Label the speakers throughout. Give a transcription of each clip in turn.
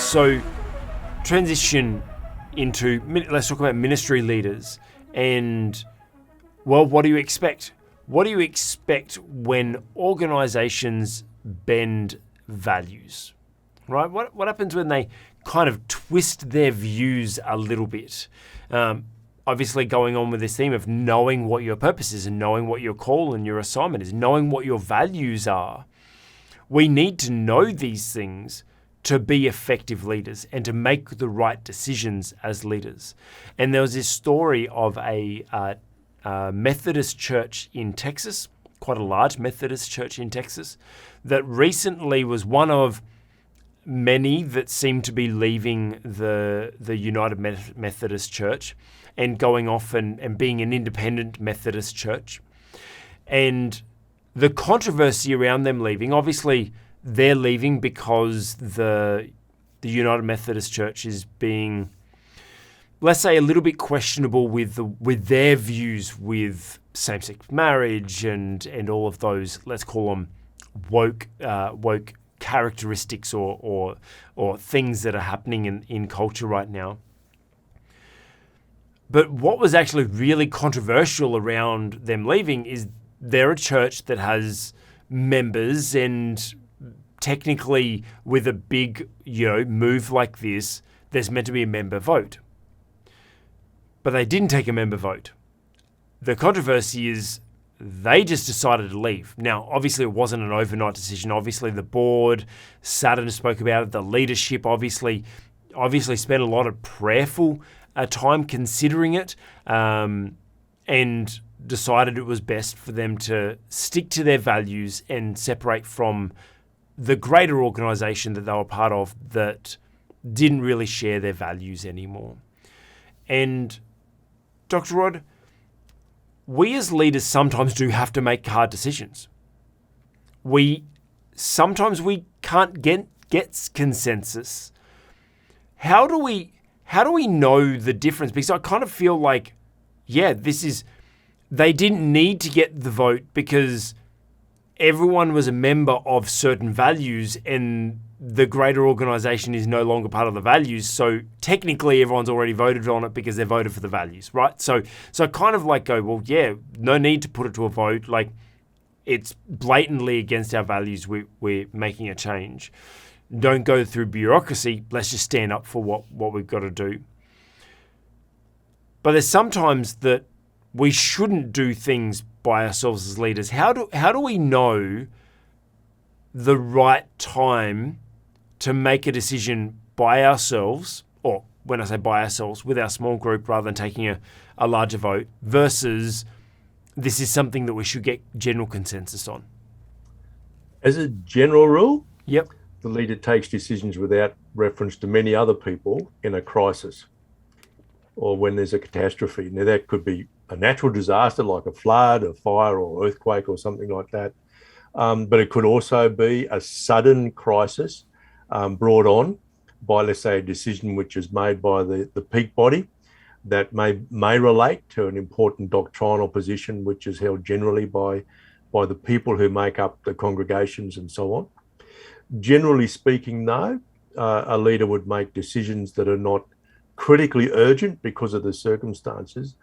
Speaker 1: So transition into, let's talk about ministry leaders and, well, what do you expect? What do you expect when organizations bend values, right? What happens when they kind of twist their views a little bit? Obviously going on with this theme of knowing what your purpose is and knowing what your call and your assignment is, knowing what your values are. We need to know these things to be effective leaders and to make the right decisions as leaders. And there was this story of a Methodist church in Texas, quite a large Methodist church in Texas, that recently was one of many that seemed to be leaving the United Methodist Church and going off and being an independent Methodist church. And the controversy around them leaving, obviously they're leaving because the United Methodist Church is being, let's say, a little bit questionable with their views with same-sex marriage and all of those, let's call them woke characteristics or things that are happening in culture right now. But what was actually really controversial around them leaving is they're a church that has members, and technically with a big, move like this, there's meant to be a member vote. But they didn't take a member vote. The controversy is they just decided to leave. Now, obviously it wasn't an overnight decision. Obviously the board sat and spoke about it. The leadership obviously spent a lot of prayerful time considering it, and decided it was best for them to stick to their values and separate from the greater organization that they were part of that didn't really share their values anymore. And Dr. Rod, we as leaders sometimes do have to make hard decisions. Sometimes we can't get consensus. How do we know the difference? Because I kind of feel like, they didn't need to get the vote because everyone was a member of certain values and the greater organization is no longer part of the values. So technically everyone's already voted on it because they voted for the values, right? So kind of like go, well, yeah, no need to put it to a vote. Like, it's blatantly against our values. We're making a change. Don't go through bureaucracy. Let's just stand up for what we've got to do. But there's sometimes that we shouldn't do things by ourselves as leaders. How do we know the right time to make a decision by ourselves, or when I say by ourselves, with our small group rather than taking a larger vote, versus this is something that we should get general consensus on?
Speaker 2: As a general rule,
Speaker 1: yep,
Speaker 2: the leader takes decisions without reference to many other people in a crisis or when there's a catastrophe. Now, that could be a natural disaster like a flood, a fire, or earthquake, or something like that. But it could also be a sudden crisis brought on by, let's say, a decision which is made by the peak body that may relate to an important doctrinal position which is held generally by the people who make up the congregations and so on. Generally speaking, though, a leader would make decisions that are not critically urgent because of the circumstances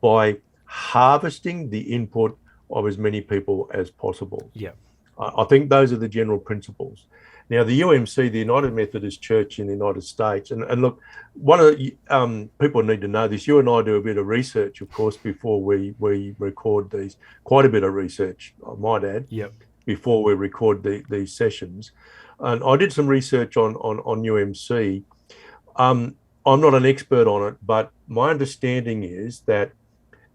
Speaker 2: by harvesting the input of as many people as possible.
Speaker 1: Yeah,
Speaker 2: I think those are the general principles. Now, the UMC, the United Methodist Church in the United States, and look, one of the, people need to know this. You and I do a bit of research, of course, before we record these. Quite a bit of research, I might add.
Speaker 1: Yep.
Speaker 2: Before we record these sessions, and I did some research on UMC. I'm not an expert on it, but my understanding is that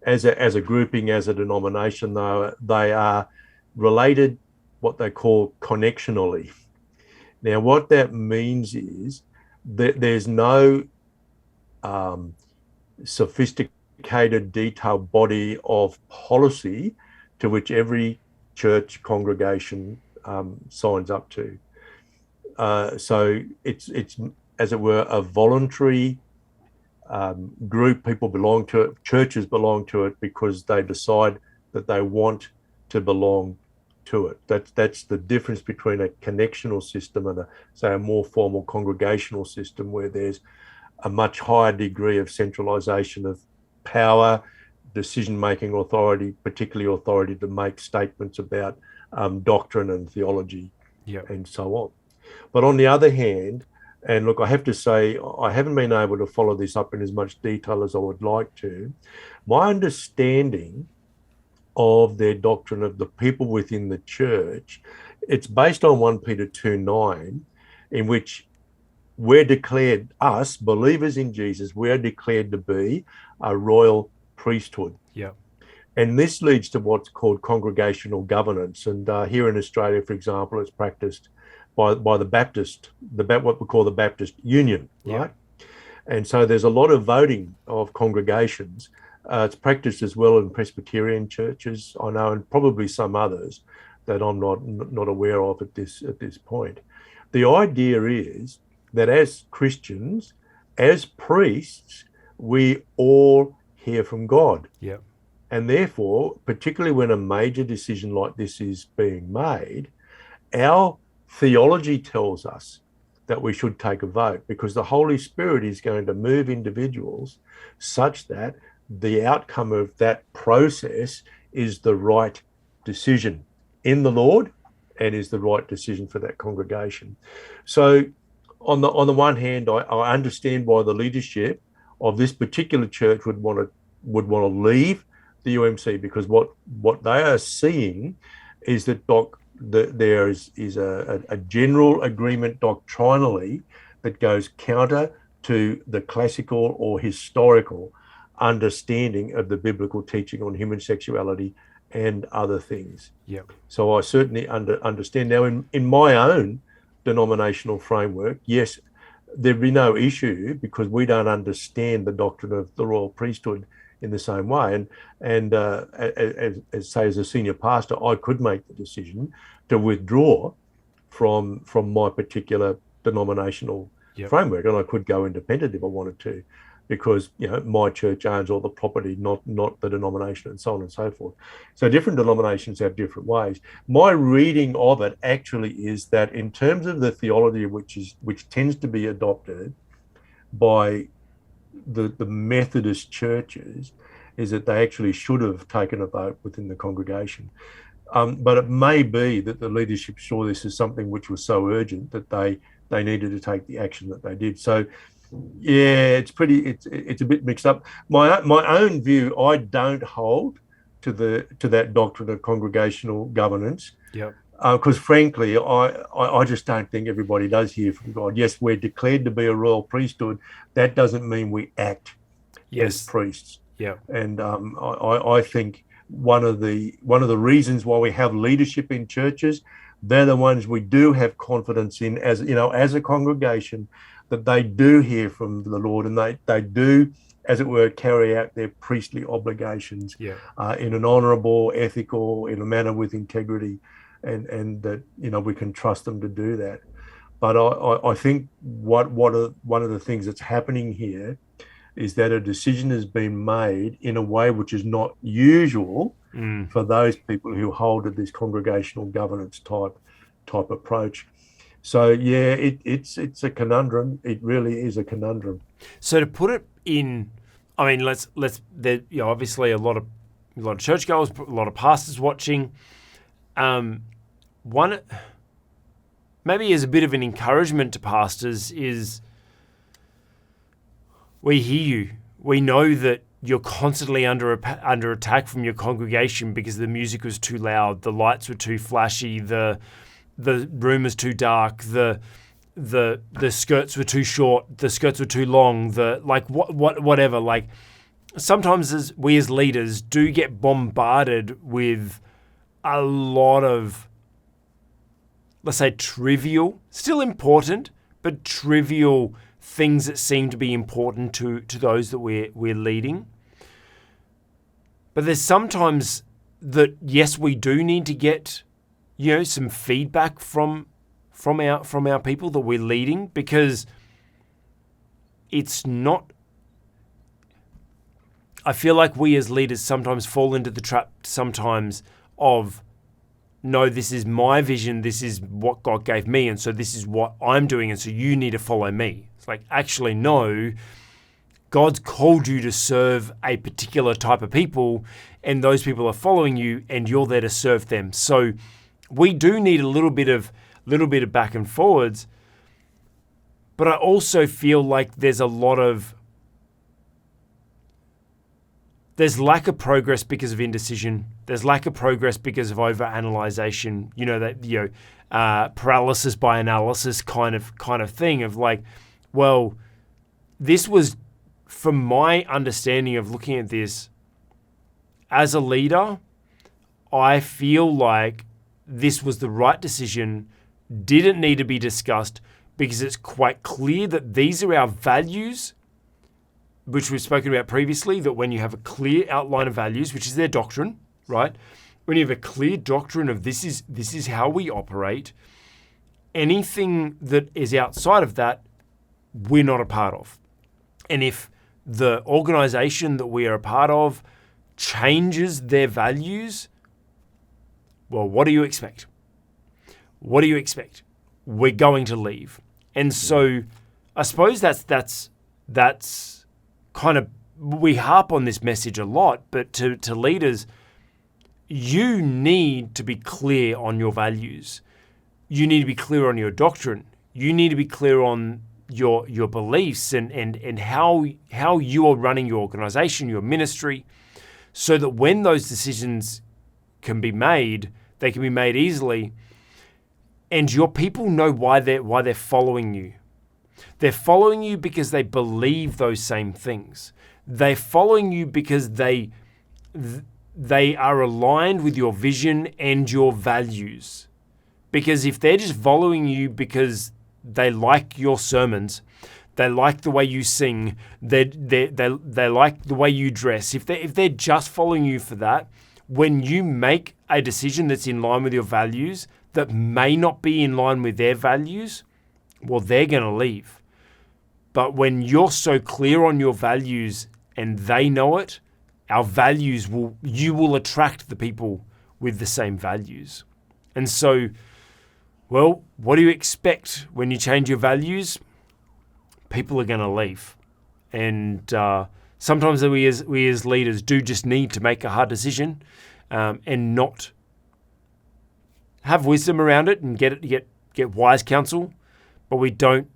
Speaker 2: as a grouping, as a denomination, though, they are related what they call connectionally. Now, what that means is that there's no sophisticated, detailed body of policy to which every church congregation signs up to. So it's as it were a voluntary group. People belong to it. Churches belong to it because they decide that they want to belong to it. That's the difference between a connectional system and a more formal congregational system, where there's a much higher degree of centralization of power, decision-making authority, particularly authority to make statements about doctrine and theology, and so on. But on the other hand, and look, I have to say, I haven't been able to follow this up in as much detail as I would like to. My understanding of their doctrine of the people within the church, it's based on 1 Peter 2:9, in which we're declared, us believers in Jesus, we're declared to be a royal priesthood.
Speaker 1: Yeah.
Speaker 2: And this leads to what's called congregational governance. And here in Australia, for example, it's practiced by the Baptist, what we call the Baptist Union, right? And so there's a lot of voting of congregations. It's practiced as well in Presbyterian churches, I know, and probably some others that I'm not aware of at this point. The idea is that as Christians, as priests, we all hear from God.
Speaker 1: Yeah.
Speaker 2: And therefore, particularly when a major decision like this is being made, our theology tells us that we should take a vote, because the Holy Spirit is going to move individuals such that the outcome of that process is the right decision in the Lord and is the right decision for that congregation. So on the one hand, I understand why the leadership of this particular church would want to leave the UMC, because what they are seeing is that there is a general agreement doctrinally that goes counter to the classical or historical understanding of the biblical teaching on human sexuality and other things.
Speaker 1: Yeah.
Speaker 2: So I certainly understand. Now, in my own denominational framework, yes, there'd be no issue, because we don't understand the doctrine of the royal priesthood in the same way. And as a senior pastor, I could make the decision to withdraw from my particular denominational framework, and I could go independent if I wanted to, because my church owns all the property, not the denomination, and so on and so forth. So different denominations have different ways. My reading of it actually is that in terms of the theology which tends to be adopted by the Methodist churches, is that they actually should have taken a vote within the congregation. But it may be that the leadership saw this as something which was so urgent that they needed to take the action that they did. So yeah, it's a bit mixed up. My own view, I don't hold to that doctrine of congregational governance.
Speaker 1: Yeah.
Speaker 2: Because frankly, I just don't think everybody does hear from God. Yes, we're declared to be a royal priesthood. That doesn't mean we act as priests.
Speaker 1: Yeah.
Speaker 2: And I think one of the reasons why we have leadership in churches, they're the ones we do have confidence in as a congregation, that they do hear from the Lord, and they do, as it were, carry out their priestly obligations in an honourable, ethical, in a manner with integrity, and that we can trust them to do that. But I think one of the things that's happening here is that a decision has been made in a way which is not usual for those people who hold to this congregational governance type approach. So yeah, it's a conundrum. It really is a conundrum.
Speaker 1: So to put it in, I mean, let's there, obviously a lot of churchgoers, a lot of pastors watching. One, maybe as a bit of an encouragement to pastors, is we hear you. We know that you're constantly under attack from your congregation because the music was too loud, the lights were too flashy, the room was too dark, the skirts were too short, the skirts were too long, whatever. Like, sometimes we as leaders do get bombarded with a lot of, let's say, trivial, still important, but trivial things that seem to be important to those that we're leading. But there's sometimes that, yes, we do need to get some feedback from our people that we're leading, because it's not. I feel like we as leaders sometimes fall into the trap sometimes of no, this is my vision, this is what God gave me, and so this is what I'm doing, and so you need to follow me. It's like, actually, no, God's called you to serve a particular type of people, and those people are following you, and you're there to serve them. So we do need a little bit of back and forwards, but I also feel like there's lack of progress because of indecision. There's lack of progress because of overanalyzation. Paralysis by analysis kind of thing of like, well, this was, from my understanding of looking at this as a leader, I feel like this was the right decision, didn't need to be discussed, because it's quite clear that these are our values, which we've spoken about previously, that when you have a clear outline of values, which is their doctrine, right? When you have a clear doctrine of this is how we operate, anything that is outside of that, we're not a part of. And if the organization that we are a part of changes their values, well, what do you expect? What do you expect? We're going to leave. And so I suppose that's kind of, we harp on this message a lot, but to leaders, you need to be clear on your values. You need to be clear on your doctrine. You need to be clear on your beliefs and how you are running your organization, your ministry, so that when those decisions can be made, they can be made easily, and your people know why they're following you. They're following you because they believe those same things. They're following you because they are aligned with your vision and your values. Because if they're just following you because they like your sermons, they like the way you sing, they like the way you dress, if they're just following you for that, when you make a decision that's in line with your values that may not be in line with their values, well, they're going to leave. But when you're so clear on your values and they know it, you will attract the people with the same values. And so, well, what do you expect when you change your values? People are going to leave. And sometimes we as leaders do just need to make a hard decision and not have wisdom around it and get wise counsel, but we don't.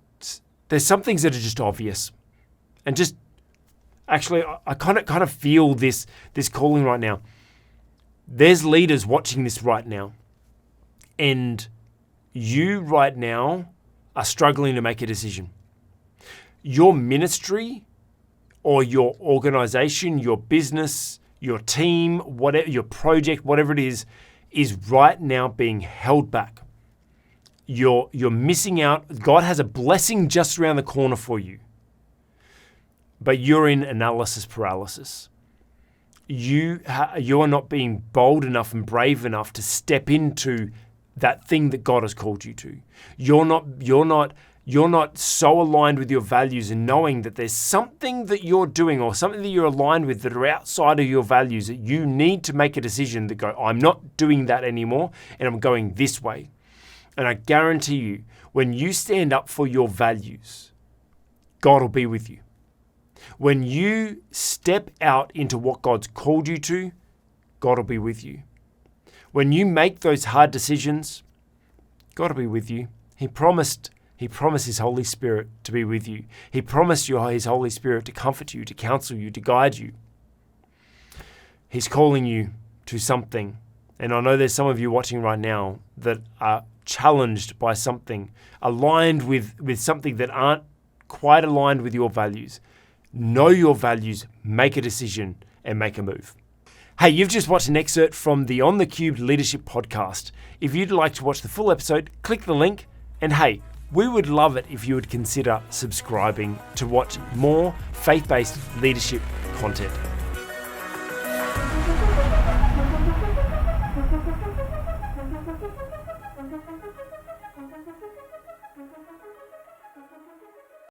Speaker 1: There's some things that are just obvious, and just actually, I kind of feel this calling right now. There's leaders watching this right now, and you right now are struggling to make a decision. Your ministry or your organization, your business, your team, whatever your project, whatever it is right now being held back. You're missing out. God has a blessing just around the corner for you, but you're in analysis paralysis. You are not being bold enough and brave enough to step into that thing that God has called you to. You're not so aligned with your values and knowing that there's something that you're doing or something that you're aligned with that are outside of your values that you need to make a decision that go, I'm not doing that anymore and I'm going this way. And I guarantee you, when you stand up for your values, God will be with you. When you step out into what God's called you to, God will be with you. When you make those hard decisions, God will be with you. He promised His Holy Spirit to be with you. He promised you His Holy Spirit to comfort you, to counsel you, to guide you. He's calling you to something. And I know there's some of you watching right now that are challenged by something, aligned with something that aren't quite aligned with your values. Know your values, make a decision, and make a move. Hey, you've just watched an excerpt from the On the Cubed Leadership Podcast. If you'd like to watch the full episode, click the link. And hey, we would love it if you would consider subscribing to watch more faith-based leadership content.